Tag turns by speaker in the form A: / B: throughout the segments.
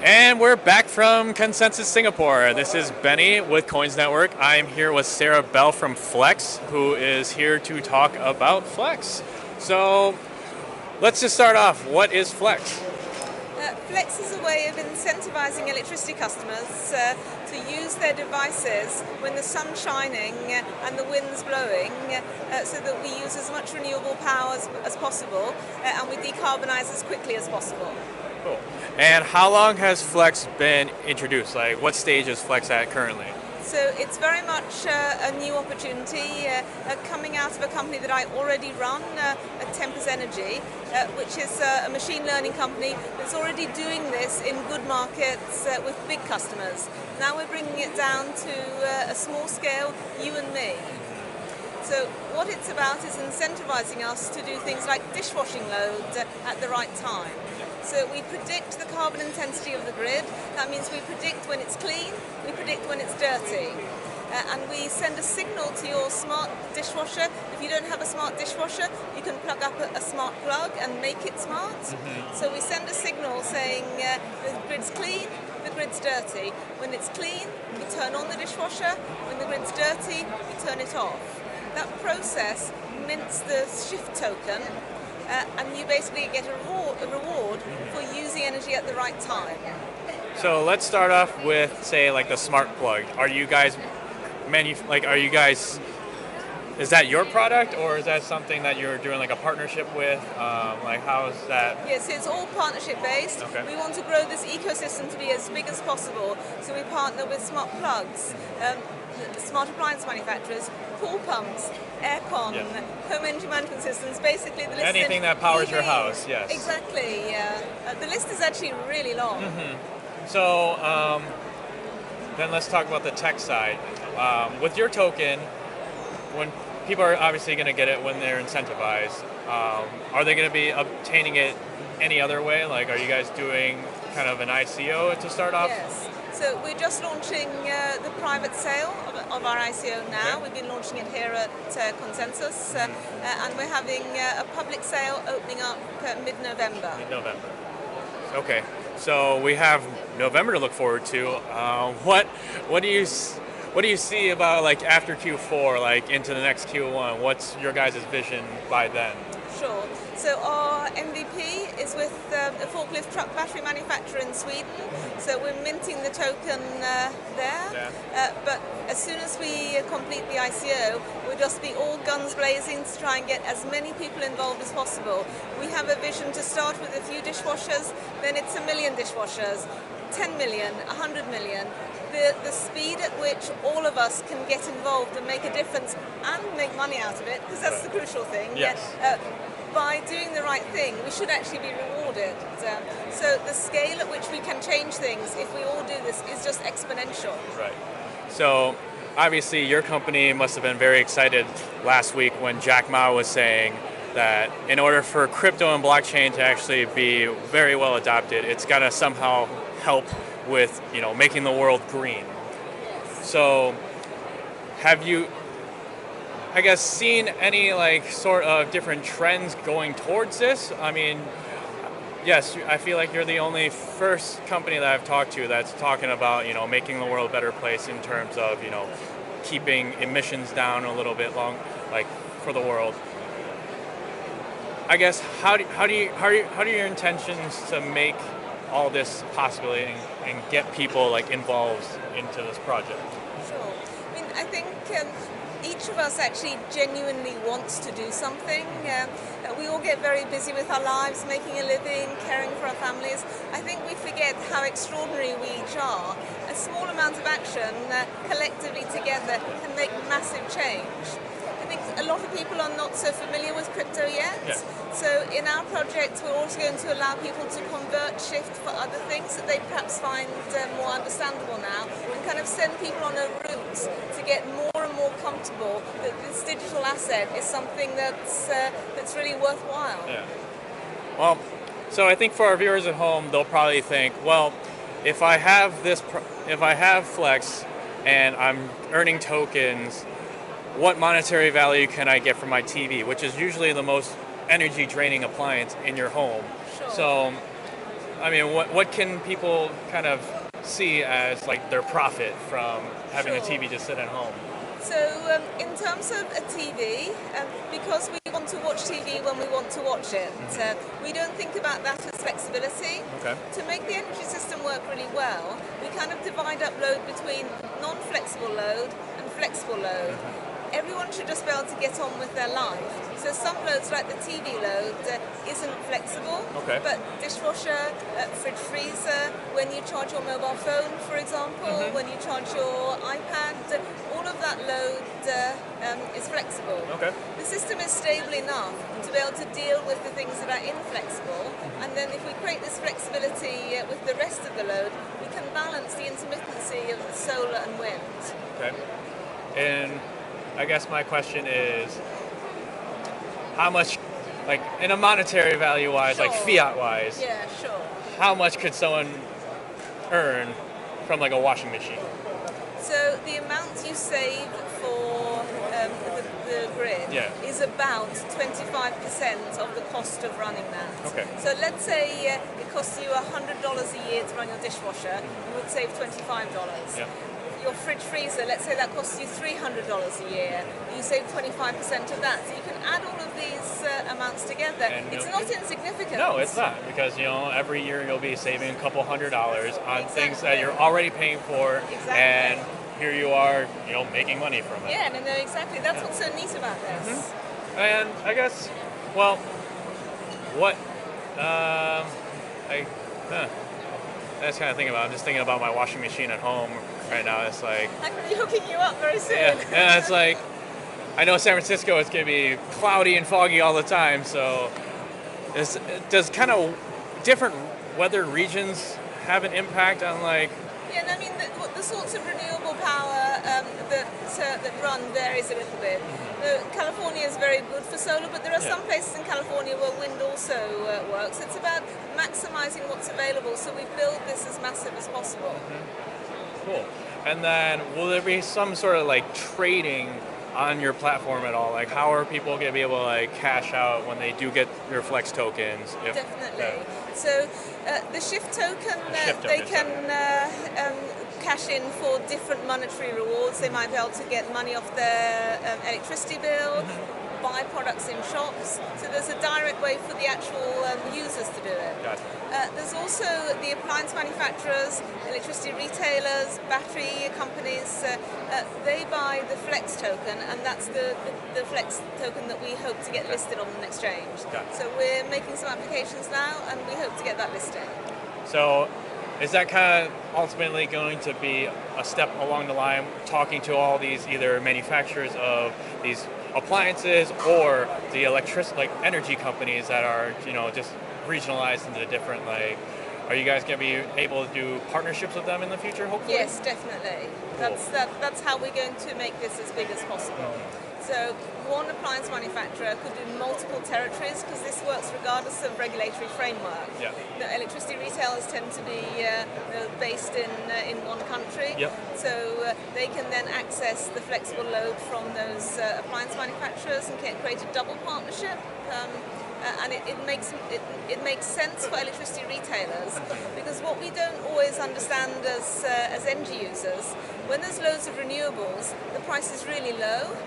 A: And we're back from Consensus Singapore. This is Benny with CoinsNetwork. I'm here with Sara Bell from Flex, who is here to talk about Flex. So let's just start off. What is Flex?
B: Flex is a way of incentivizing electricity customers to use their devices when the sun's shining and the wind's blowing, so that we use as much renewable power as possible and we decarbonize as quickly as possible.
A: Cool. And how long has Flex been introduced? Like, what stage is Flex at currently?
B: So it's very much a new opportunity coming out of a company that I already run, at Tempest Energy, which is a machine learning company that's already doing this in good markets with big customers. Now we're bringing it down to a small scale, you and me. So what it's about is incentivizing us to do things like dishwashing load at the right time. So we predict the carbon intensity of the grid. That means we predict when it's clean, we predict when it's dirty. And we send a signal to your smart dishwasher. If you don't have a smart dishwasher, you can plug up a smart plug and make it smart. So we send a signal saying the grid's clean, the grid's dirty. When it's clean, we turn on the dishwasher. When the grid's dirty, we turn it off. That process mints the shift token, and you basically get a reward for using energy at the right time.
A: So let's start off with, say, like the smart plug. Are you guys is that your product, or is that something that you're doing like a partnership with? Like, how is that?
B: Yes, it's all partnership based.
A: Okay.
B: We want to grow this ecosystem to be as big as possible, so we partner with smart plugs, smart appliance manufacturers, pool pumps, aircon, home energy management systems, basically the list.
A: Anything that powers
B: EV.
A: your house, yes.
B: Exactly. The list is actually really long.
A: So then let's talk about the tech side. With your token, when people are obviously going to get it when they're incentivized, are they going to be obtaining it any other way? Like, are you guys doing kind of an ICO to start off?
B: Yes. So we're just launching the private sale of our ICO now.
A: Okay.
B: We've been launching it here at Consensus, and we're having a public sale opening up mid-November.
A: Mid-November. Okay. So we have November to look forward to. What do you see about, like, after Q4, like into the next Q1? What's your guys' vision by then?
B: Sure. So our MVP is with a forklift truck battery manufacturer in Sweden. So we're minting the token there.
A: Yeah.
B: But as soon as we complete the ICO, we'll just be all guns blazing to try and get as many people involved as possible. We have a vision to start with a few dishwashers, then it's 1 million dishwashers, 10 million, 100 million. The speed at which all of us can get involved and make a difference and make money out of it, because that's the crucial thing.
A: Yes.
B: By doing the right thing, we should actually be rewarded. So the scale at which we can change things, if we all do this, is just exponential.
A: Right. So obviously your company must have been very excited last week when Jack Ma was saying that in order for crypto and blockchain to actually be very well adopted, it's got to somehow help with, making the world green. So have you, I guess, seen any sort of different trends going towards this? I mean, yes, I feel like you're the only first company that I've talked to that's talking about, making the world a better place in terms of, keeping emissions down a little bit for the world. I guess how are your intentions to make all this possibility and get people involved into this project?
B: Sure. I think each of us actually genuinely wants to do something. We all get very busy with our lives, making a living, caring for our families. I think we forget how extraordinary we each are. A small amount of action collectively together can make massive change. I think a lot of people are not so familiar with crypto yet.
A: Yeah.
B: So in our project, we're also going to allow people to convert, shift for other things that they perhaps find more understandable now, and kind of send people on a route to get more and more comfortable that this digital asset is something that's really worthwhile.
A: Yeah. Well, so I think for our viewers at home, they'll probably think, well, if I have Flex and I'm earning tokens, what monetary value can I get from my TV, which is usually the most energy draining appliance in your home.
B: Sure.
A: So I mean, what can people kind of see as like their profit from having a
B: Sure.
A: TV just sit at home?
B: So in terms of a TV, because we want to watch TV when we want to watch it, we don't think about that as flexibility.
A: Okay.
B: To make the energy system work really well, we kind of divide up load between non-flexible load and flexible load. Everyone should just be able to get on with their life. So some loads, like the TV load, isn't flexible.
A: Okay.
B: But dishwasher, fridge freezer, when you charge your mobile phone, for example, when you charge your iPad, all of that load is flexible.
A: Okay.
B: The system is stable enough to be able to deal with the things that are inflexible, and then if we create this flexibility with the rest of the load, we can balance the intermittency of the solar and wind.
A: Okay. And I guess my question is, how much, like in a monetary value wise, like
B: Sure.
A: fiat wise,
B: Yeah, sure.
A: how much could someone earn from like a washing machine?
B: So the amount you save for the grid
A: Yeah.
B: is about 25% of the cost of running that.
A: Okay.
B: So let's say it costs you $100 a year to run your dishwasher, you would save $25.
A: Yeah.
B: Your fridge freezer, let's say that costs you $300 a year, you save 25% of that. So you can add all of these amounts together.
A: And
B: it's not insignificant.
A: No, it's not, because every year you'll be saving a couple $100s on things that you're already paying for,
B: Exactly.
A: and here you are, making money from it.
B: Yeah, no, exactly. That's what's so neat about this.
A: And I guess, well, what that's kind of thinking about. I'm just thinking about my washing machine at home right now. It's like,
B: I'm going to be hooking you up very soon.
A: yeah, it's like, I know San Francisco, it's going to be cloudy and foggy all the time, so does kind of different weather regions have an impact on like...
B: Yeah, and I mean, the sorts of renewable power that run varies a little bit. California is very good for solar, but there are some places in California where wind also works. It's about maximizing what's available, so we build this as massive as possible.
A: Cool. And then will there be some sort of like trading on your platform at all? Like how are people going to be able to like cash out when they do get your Flex tokens?
B: Definitely. So the Shift token, they can cash in for different monetary rewards. They might be able to get money off their electricity bill, buy products in shops. So there's a direct way for the actual users to do it.
A: Gotcha.
B: There's also the appliance manufacturers, electricity retailers, battery companies. They buy the Flex token, and that's the Flex token that we hope to get listed on an exchange.
A: Gotcha.
B: So we're making some applications now, and we hope to get that listed.
A: So is that kind of ultimately going to be a step along the line, talking to all these either manufacturers of these appliances or the energy companies that are, just regionalized into different, are you guys going to be able to do partnerships with them in the future, hopefully?
B: Yes, definitely.
A: Cool.
B: That's how we're going to make this as big as possible. So one appliance manufacturer could do multiple territories, because this works regardless of regulatory framework.
A: Yeah.
B: The electricity retailers tend to be based in one country.
A: Yep.
B: So they can then access the flexible load from those appliance manufacturers and create a double partnership. And it makes sense for electricity retailers, because what we don't always understand as end users, when there's loads of renewables, the price is really low.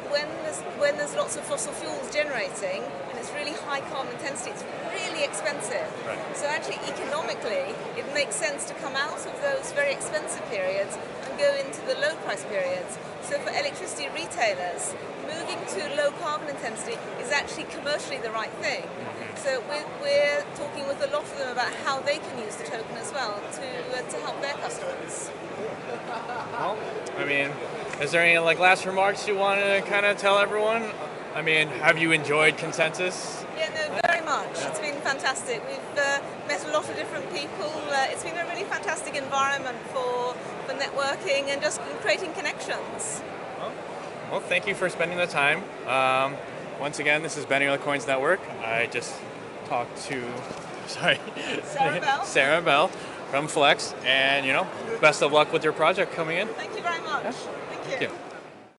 B: When there's lots of fossil fuels generating and it's really high carbon intensity, it's really expensive.
A: Right.
B: So actually, economically, it makes sense to come out of those very expensive periods and go into the low price periods. So for electricity retailers, moving to low carbon intensity is actually commercially the right thing. So we're talking with a lot of them about how they can use the token as well to help their customers.
A: Well, I mean, is there any last remarks you want to kind of tell everyone? I mean, have you enjoyed Consensus?
B: Yeah, no, very much. It's been fantastic. We've met a lot of different people. It's been a really fantastic environment for networking and just creating connections.
A: Well, thank you for spending the time. Once again, this is Benny with CoinsNetwork. I just talked to,
B: Sara Bell.
A: Sara Bell from Flex, and best of luck with your project coming in.
B: Thank you very much.
A: Yeah.
B: Thank you.
A: Thank you.